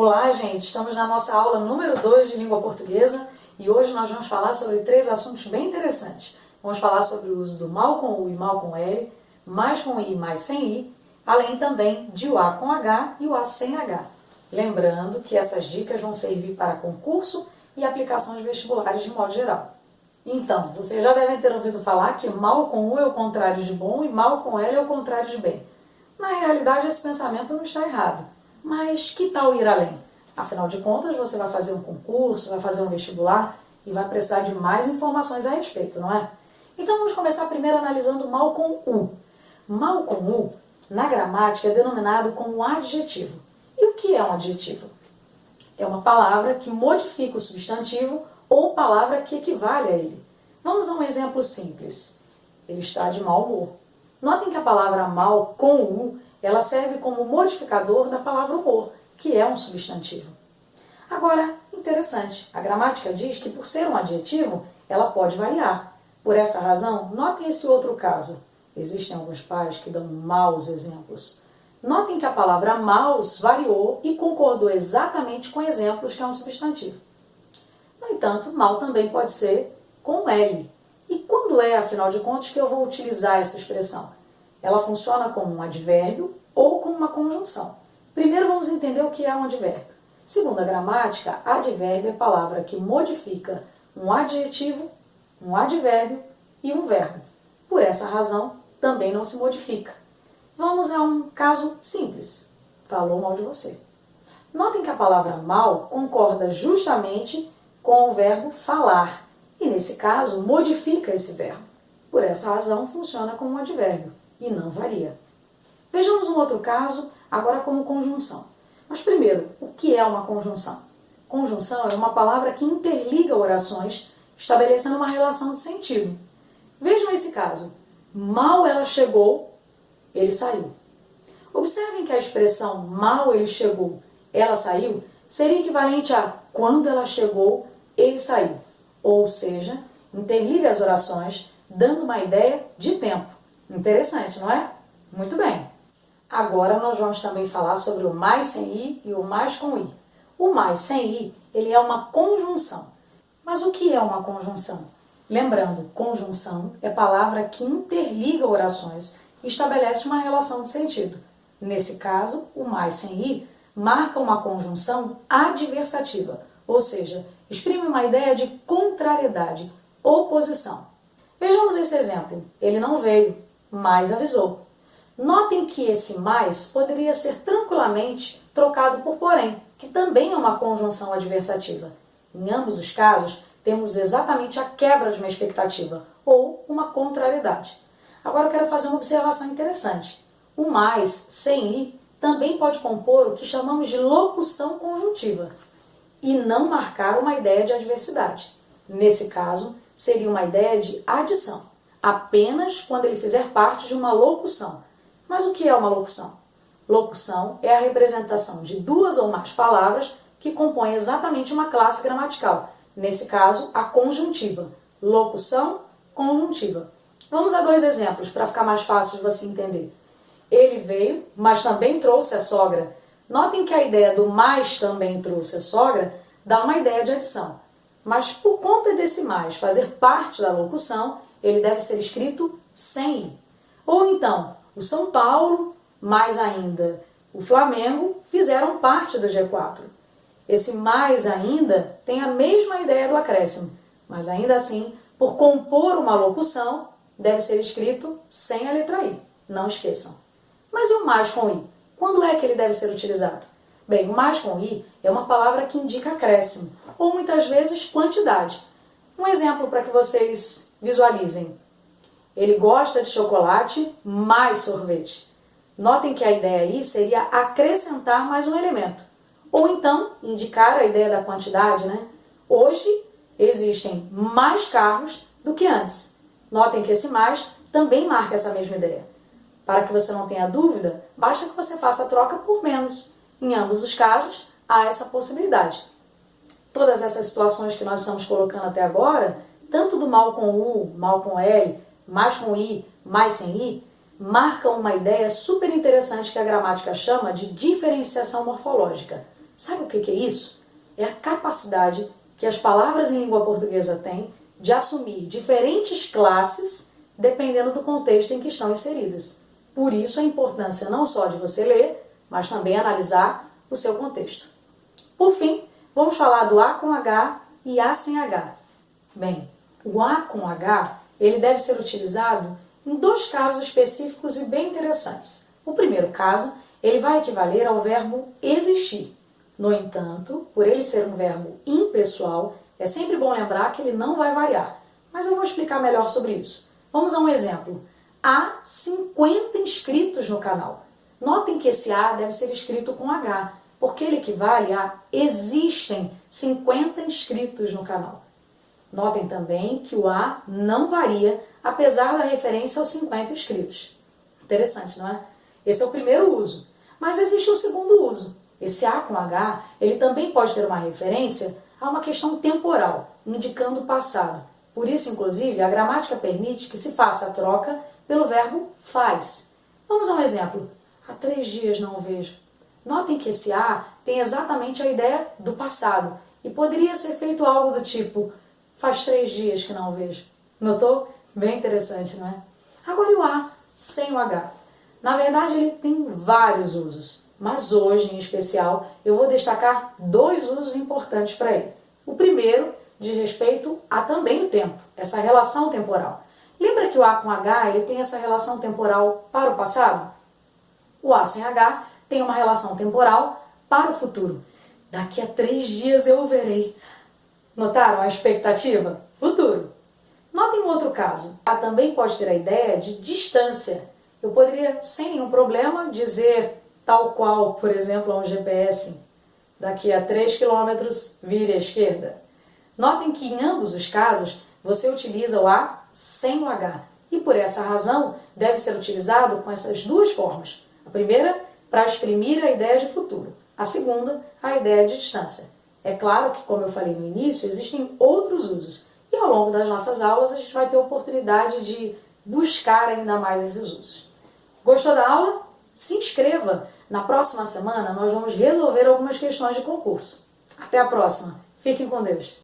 Olá, gente! Estamos na nossa aula número 2 de língua portuguesa e hoje nós vamos falar sobre 3 assuntos bem interessantes. Vamos falar sobre o uso do mal com U e mal com L, mais com I, mais sem I, além também de o A com H e o A sem H. Lembrando que essas dicas vão servir para concurso e aplicações vestibulares de modo geral. Então, vocês já devem ter ouvido falar que mal com U é o contrário de bom e mal com L é o contrário de bem. Na realidade, esse pensamento não está errado. Mas que tal ir além? Afinal de contas, você vai fazer um concurso, vai fazer um vestibular e vai precisar de mais informações a respeito, não é? Então vamos começar primeiro analisando mal com U. Mal com U, na gramática, é denominado como adjetivo. E o que é um adjetivo? É uma palavra que modifica o substantivo ou palavra que equivale a ele. Vamos a um exemplo simples. Ele está de mau humor. Notem que a palavra mal com U ela serve como modificador da palavra humor, que é um substantivo. Agora, interessante, a gramática diz que por ser um adjetivo, ela pode variar. Por essa razão, notem esse outro caso. Existem alguns pais que dão maus exemplos. Notem que a palavra maus variou e concordou exatamente com exemplos que é um substantivo. No entanto, mal também pode ser com L. E quando é, afinal de contas, que eu vou utilizar essa expressão? Ela funciona como um advérbio ou como uma conjunção. Primeiro vamos entender o que é um advérbio. Segundo a gramática, advérbio é palavra que modifica um adjetivo, um advérbio e um verbo. Por essa razão, também não se modifica. Vamos a um caso simples. Falou mal de você. Notem que a palavra mal concorda justamente com o verbo falar. E nesse caso, modifica esse verbo. Por essa razão, funciona como um advérbio e não varia. Vejamos um outro caso, agora como conjunção. Mas primeiro, o que é uma conjunção? Conjunção é uma palavra que interliga orações, estabelecendo uma relação de sentido. Vejam esse caso. Mal ela chegou, ele saiu. Observem que a expressão mal ele chegou, ela saiu, seria equivalente a quando ela chegou, ele saiu. Ou seja, interliga as orações, dando uma ideia de tempo. Interessante, não é? Muito bem. Agora nós vamos também falar sobre o mais sem I e o mais com I. O mais sem I, ele é uma conjunção. Mas o que é uma conjunção? Lembrando, conjunção é palavra que interliga orações e estabelece uma relação de sentido. Nesse caso, o mais sem I marca uma conjunção adversativa, ou seja, exprime uma ideia de contrariedade, oposição. Vejamos esse exemplo. Ele não veio, mas avisou. Notem que esse mais poderia ser tranquilamente trocado por porém, que também é uma conjunção adversativa. Em ambos os casos, temos exatamente a quebra de uma expectativa, ou uma contrariedade. Agora eu quero fazer uma observação interessante. O mais, sem I, também pode compor o que chamamos de locução conjuntiva, e não marcar uma ideia de adversidade. Nesse caso, seria uma ideia de adição, apenas quando ele fizer parte de uma locução. Mas o que é uma locução? Locução é a representação de duas ou mais palavras que compõem exatamente uma classe gramatical. Nesse caso, a conjuntiva. Locução, conjuntiva. Vamos a 2 exemplos para ficar mais fácil de você entender. Ele veio, mas também trouxe a sogra. Notem que a ideia do mais também trouxe a sogra dá uma ideia de adição. Mas por conta desse mais fazer parte da locução, ele deve ser escrito sem I. Ou então, o São Paulo, mais ainda o Flamengo, fizeram parte do G4. Esse mais ainda tem a mesma ideia do acréscimo, mas ainda assim, por compor uma locução, deve ser escrito sem a letra I. Não esqueçam. Mas e o mais com I? Quando é que ele deve ser utilizado? Bem, o mais com I é uma palavra que indica acréscimo, ou muitas vezes quantidade. Um exemplo para que vocês visualizem. Ele gosta de chocolate mais sorvete. Notem que a ideia aí seria acrescentar mais um elemento. Ou então, indicar a ideia da quantidade, né? Hoje, existem mais carros do que antes. Notem que esse mais também marca essa mesma ideia. Para que você não tenha dúvida, basta que você faça a troca por menos. Em ambos os casos, há essa possibilidade. Todas essas situações que nós estamos colocando até agora, tanto do mal com U, mal com L, mais com I, mais sem I, marcam uma ideia super interessante que a gramática chama de diferenciação morfológica. Sabe o que é isso? É a capacidade que as palavras em língua portuguesa têm de assumir diferentes classes dependendo do contexto em que estão inseridas. Por isso a importância não só de você ler, mas também analisar o seu contexto. Por fim, vamos falar do A com H e A sem H. Bem, o A com H, ele deve ser utilizado em dois casos específicos e bem interessantes. O primeiro caso, ele vai equivaler ao verbo existir. No entanto, por ele ser um verbo impessoal, é sempre bom lembrar que ele não vai variar. Mas eu vou explicar melhor sobre isso. Vamos a um exemplo. Há 50 inscritos no canal. Notem que esse A deve ser escrito com H, porque ele equivale a existem 50 inscritos no canal. Notem também que o A não varia, apesar da referência aos 50 inscritos. Interessante, não é? Esse é o primeiro uso. Mas existe um segundo uso. Esse A com H, ele também pode ter uma referência a uma questão temporal, indicando o passado. Por isso, inclusive, a gramática permite que se faça a troca pelo verbo faz. Vamos a um exemplo. Há 3 dias não o vejo. Notem que esse A tem exatamente a ideia do passado e poderia ser feito algo do tipo faz 3 dias que não o vejo. Notou? Bem interessante, não é? Agora e o A sem o H? Na verdade, ele tem vários usos, mas hoje, em especial, eu vou destacar 2 usos importantes para ele. O primeiro diz respeito a também o tempo, essa relação temporal. Lembra que o A com H ele tem essa relação temporal para o passado? O A sem H tem uma relação temporal para o futuro. Daqui a 3 dias eu o verei. Notaram a expectativa? Futuro. Notem um outro caso. A também pode ter a ideia de distância. Eu poderia, sem nenhum problema, dizer tal qual, por exemplo, a um GPS. Daqui a 3 km, vire à esquerda. Notem que em ambos os casos, você utiliza o A sem o H. E por essa razão, deve ser utilizado com essas 2 formas. A primeira, para exprimir a ideia de futuro. A segunda, a ideia de distância. É claro que, como eu falei no início, existem outros usos. E ao longo das nossas aulas, a gente vai ter a oportunidade de buscar ainda mais esses usos. Gostou da aula? Se inscreva! Na próxima semana, nós vamos resolver algumas questões de concurso. Até a próxima! Fiquem com Deus!